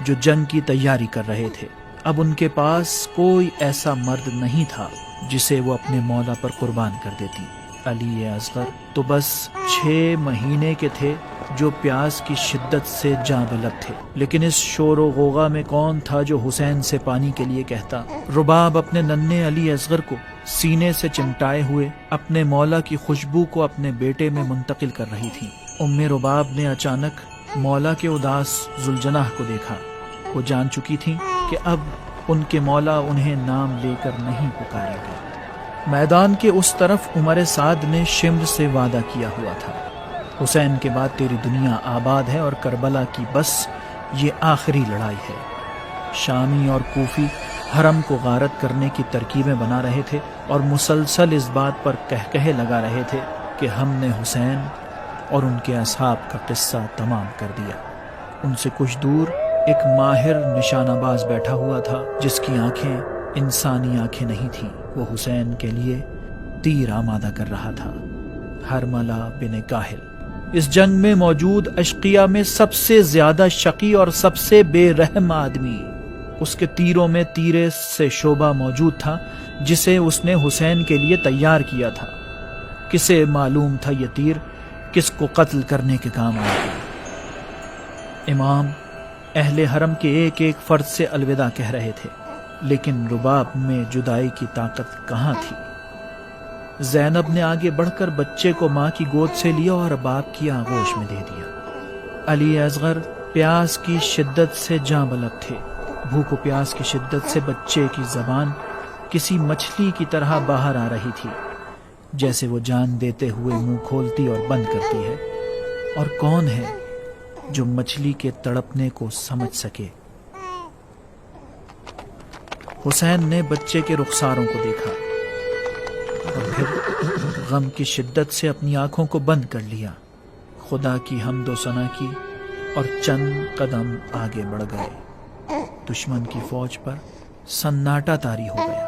جو جنگ کی تیاری کر رہے تھے۔ اب ان کے پاس کوئی ایسا مرد نہیں تھا جسے وہ اپنے مولا پر قربان کر دیتی۔ علی اصغر تو بس 6 مہینے کے تھے جو پیاس کی شدت سے جاں بلب تھے، لیکن اس شور و غوغا میں کون تھا جو حسین سے پانی کے لیے کہتا؟ رباب اپنے ننھے علی اصغر کو سینے سے چمٹائے ہوئے اپنے مولا کی خوشبو کو اپنے بیٹے میں منتقل کر رہی تھی۔ ام رباب نے اچانک مولا کے اداس ذوالجناح کو دیکھا۔ وہ جان چکی تھی کہ اب ان کے مولا انہیں نام لے کر نہیں پکارے گا۔ میدان کے اس طرف عمر سعد نے شمر سے وعدہ کیا ہوا تھا، حسین کے بعد تیری دنیا آباد ہے اور کربلا کی بس یہ آخری لڑائی ہے۔ شامی اور کوفی حرم کو غارت کرنے کی ترکیبیں بنا رہے تھے اور مسلسل اس بات پر کہے لگا رہے تھے کہ ہم نے حسین اور ان کے اصحاب کا قصہ تمام کر دیا۔ ان سے کچھ دور ایک ماہر نشانہ باز بیٹھا ہوا تھا جس کی آنکھیں انسانی آنکھیں نہیں تھیں۔ وہ حسین کے لیے تیر آمادہ کر رہا تھا۔ حرملہ بن کاہل اس جنگ میں موجود اشقیاء میں سب سے زیادہ شقی اور سب سے بے رحم آدمی۔ اس کے تیروں میں تیرے سے شعبہ موجود تھا جسے اس نے حسین کے لیے تیار کیا تھا۔ کسے معلوم تھا یہ تیر کس کو قتل کرنے کے کام آئے گا؟ امام اہل حرم کے ایک ایک فرد سے الوداع کہہ رہے تھے، لیکن رباب میں جدائی کی طاقت کہاں تھی؟ زینب نے آگے بڑھ کر بچے کو ماں کی گود سے لیا اور باپ کی آغوش میں دے دیا۔ علی اصغر پیاس کی شدت سے جاں بلب تھے۔ بھوک و پیاس کی شدت سے بچے کی زبان کسی مچھلی کی طرح باہر آ رہی تھی، جیسے وہ جان دیتے ہوئے منہ کھولتی اور بند کرتی ہے۔ اور کون ہے جو مچھلی کے تڑپنے کو سمجھ سکے؟ حسین نے بچے کے رخساروں کو دیکھا اور پھر غم کی شدت سے اپنی آنکھوں کو بند کر لیا۔ خدا کی حمد و ثنا کی اور چند قدم آگے بڑھ گئے۔ دشمن کی فوج پر سناٹا طاری ہو گیا۔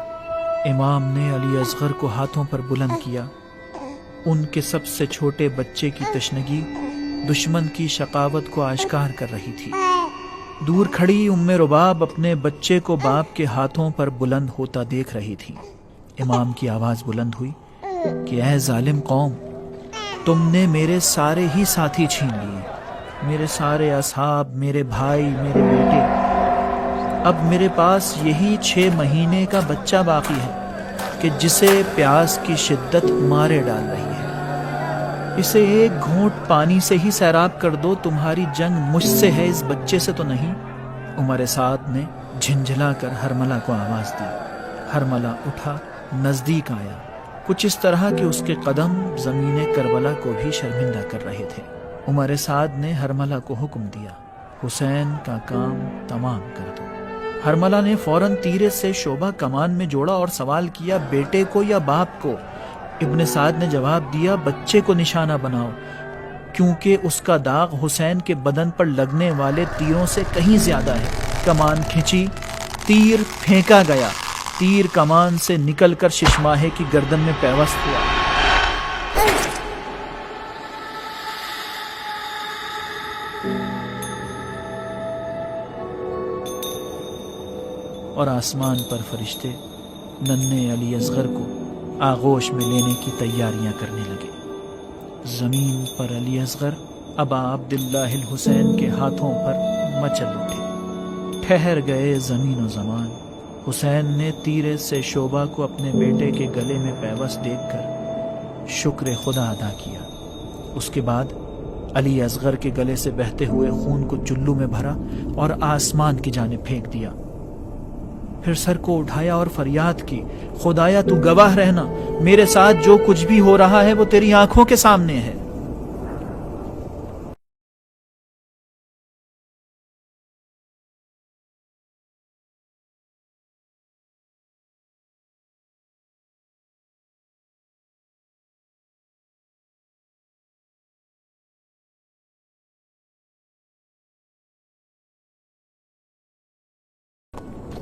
امام نے علی اصغر کو ہاتھوں پر بلند کیا۔ ان کے سب سے چھوٹے بچے کی تشنگی دشمن کی شقاوت کو آشکار کر رہی تھی۔ دور کھڑی ام رباب اپنے بچے کو باپ کے ہاتھوں پر بلند ہوتا دیکھ رہی تھی۔ امام کی آواز بلند ہوئی کہ اے ظالم قوم، تم نے میرے سارے ہی ساتھی چھین لیے، میرے سارے اصحاب، میرے بھائی، میرے بیٹے۔ اب میرے پاس یہی 6 مہینے کا بچہ باقی ہے کہ جسے پیاس کی شدت مارے ڈال رہی ہے۔ اسے ایک گھونٹ پانی سے ہی سیراب کر دو، تمہاری جنگ مجھ سے ہے، اس بچے سے تو نہیں۔ عمر سعد نے جھنجھلا کر حرملہ کو آواز دی۔ حرملہ اٹھا، نزدیک آیا، کچھ اس طرح کہ اس کے قدم زمین کربلا کو بھی شرمندہ کر رہے تھے۔ عمر سعد نے حرملہ کو حکم دیا، حسین کا کام تمام کر دو۔ حرملہ نے فوراً تیرے سے شعبہ کمان میں جوڑا اور سوال کیا، بیٹے کو یا باپ کو؟ ابن سعد نے جواب دیا، بچے کو نشانہ بناؤ، کیونکہ اس کا داغ حسین کے بدن پر لگنے والے تیروں سے کہیں زیادہ ہے۔ کمان کھینچی، تیر پھینکا گیا، تیر کمان سے نکل کر ششماہے کی گردن میں پیوست ہوا۔ اور آسمان پر فرشتے ننھے علی اصغر کو آغوش میں لینے کی تیاریاں کرنے لگے۔ زمین پر علی اصغر ابا عبداللہ الحسین کے ہاتھوں پر مچل اٹھے۔ ٹھہر گئے زمین و زمان۔ حسین نے تیرے سے شعبہ کو اپنے بیٹے کے گلے میں پیوست دیکھ کر شکر خدا ادا کیا۔ اس کے بعد علی اصغر کے گلے سے بہتے ہوئے خون کو چلو میں بھرا اور آسمان کی جانب پھینک دیا۔ پھر سر کو اٹھایا اور فریاد کی، خدایا تو گواہ رہنا، میرے ساتھ جو کچھ بھی ہو رہا ہے وہ تیری آنکھوں کے سامنے ہے۔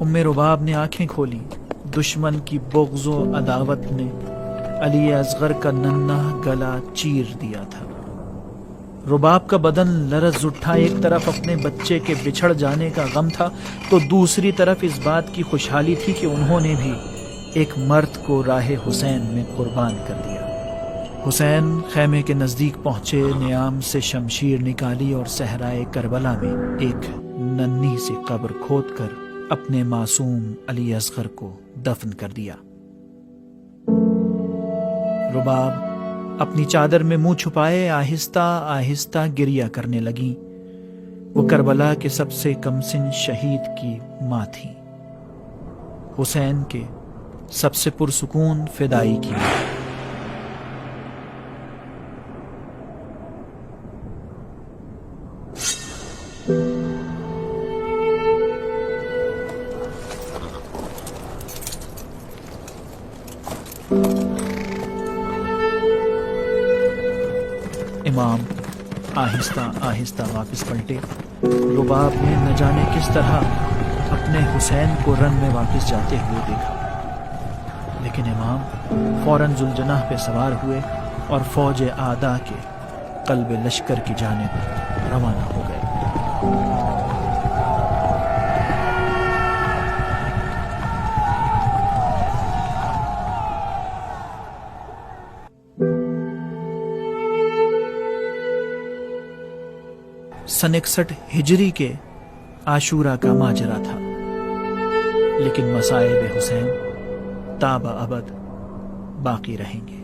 ام رباب نے آنکھیں کھولی۔ دشمن کی بغض و عداوت نے علی اصغر کا ننھا گلا چیر دیا تھا۔ رباب کا بدن لرز اٹھا، ایک طرف اپنے بچے کے بچھڑ جانے کا غم تھا تو دوسری طرف اس بات کی خوشحالی تھی کہ انہوں نے بھی ایک مرد کو راہ حسین میں قربان کر دیا۔ حسین خیمے کے نزدیک پہنچے، نیام سے شمشیر نکالی اور صحرائے کربلا میں ایک ننھی سی قبر کھود کر اپنے معصوم علی اصغر کو دفن کر دیا۔ رباب اپنی چادر میں منہ چھپائے آہستہ آہستہ گریہ کرنے لگیں۔ وہ کربلا کے سب سے کمسن شہید کی ماں تھی، حسین کے سب سے پرسکون فدائی کی ماں۔ امام آہستہ آہستہ واپس پلٹے۔ رباب نے نہ جانے کس طرح اپنے حسین کو رن میں واپس جاتے ہوئے دیکھا، لیکن امام فوراً ذوالجناح پہ سوار ہوئے اور فوج اعداء کے قلب لشکر کی جانب روانہ ہو گئے۔ سن 61 ہجری کے عاشورہ کا ماجرا تھا، لیکن مصائب حسین تا ابد باقی رہیں گے۔